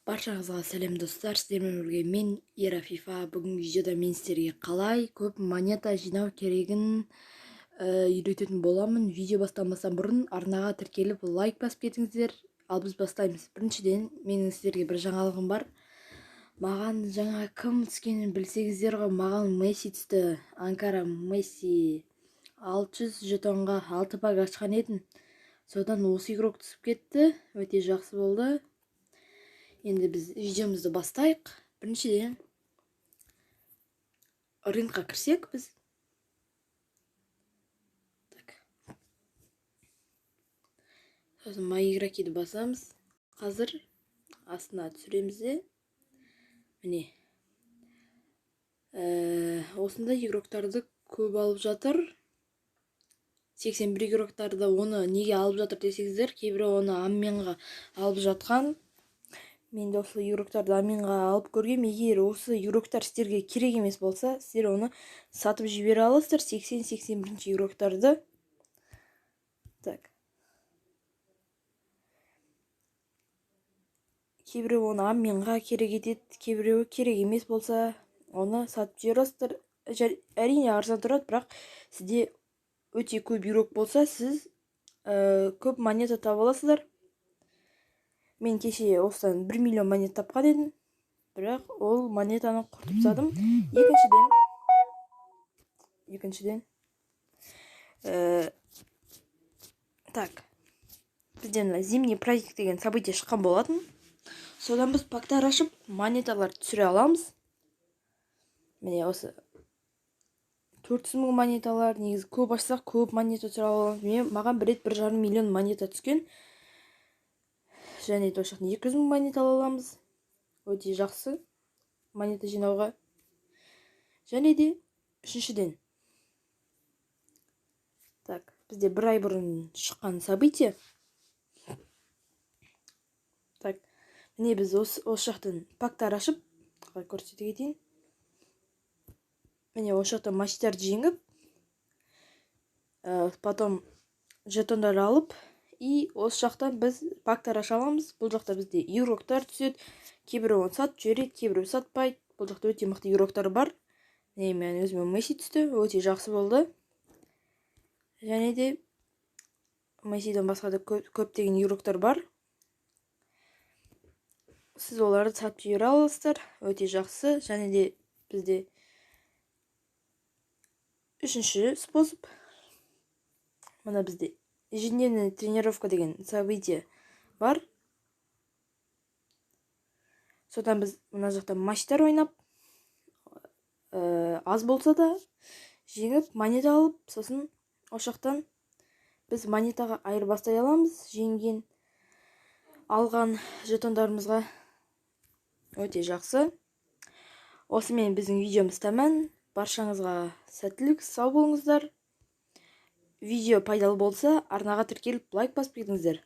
Баршаңызға сәлем достар, сіздермен бірге мен Ера Фифа. Бүгін видеода мен сіздерге қалай көп монета жинау керегін үйрететін боламын. Видео бастамастан бұрын арнаға тіркеліп лайк басып кетіңіздер. Ал біз бастаймыз. Біріншіден, менің сіздерге бір жаңалығым бар. Маған жаңа кім түскенін білсеңіздер ғой, маған Месси түсті. Анкара Месси 600 жетонға 6 пак ашқан едім. Содан осы игрок түсіп кетті. Өте жақсы болды. Енді біз видеомызды бастайық. Біріншіден рынокқа кірсек біз. Так. Сосын мои игрокиді басамыз. Қазір астына түсіреміз де. Міне. Осындай игроктарды көп алып жатыр. 81 игроктарды оны неге алып жатыр десеңіздер, кейбірі оны амменға алып жатқан. Мен де осы игроктарды аминға алып көргем. Егер осы игроктар сіздерге керек емес болса, сіздер оны сатып жібере аласыздар. 80-81 игроктарды. Так. Кейбіреу оны аминға керек етеді, кейбіреуі керек емес болса, оны сатып жібере аласыздар. Әрине арзан тұрады, бірақ сізде өте көп игрок болса, сіз көп монета таба аласыздар. Мен кеше осыдан 1 миллион монет тапқан едім, бірақ ол монетаны құртып тастадым. Екіншіден, так, бізден зимний праздник деген событие шыққан болатын. Содан біз пактар ашып, монеталар түсіре аламыз. Міне осы 400 мың монеталар, негізі көп ашсақ, көп монета түсіре аламыз. Маған бір рет 1,5 миллион монета түскен. Және тошақтан 200 мың монета аламыз. Өте жақсы монета жинауға. Және де үшіншіден. Так, бізде бір ай бұрын шыққан событие. Так, міне біз осы жақтан пактар ашып, көрсете кетейін. Міне осы жақтан матчтарды жеңіп, потом жетондар алып, и осы жақтан біз пактар аша аламыз. Бұл жақта бізде игроктар түседі. Кейбірі оны сатып жібереді, кейбірі сатпайды. Бұл жақта өте мықты игроктар бар. Мен өзіме Месси түсті, өте жақсы болды. Және де Мессиден басқа да көптеген игроктар бар. Сіз оларды сатып жібере аласыздар, өте жақсы. Және де бізде үшінші способ. Мына бізде ежедневная тренировка деген событие бар. Содан біз мына жақта матчтар ойнап, аз болса да жеңіп, монета алып, сосын ошақтан біз монетаға айырбастай аламыз. Жеңген алған жетондарымызға. Өте жақсы. Осымен біздің видеомыз тәмам. Баршаңызға сәттілік, сау болыңыздар. Видео пайдалы болса, арнаға тіркеліп лайк басып кетіңіздер.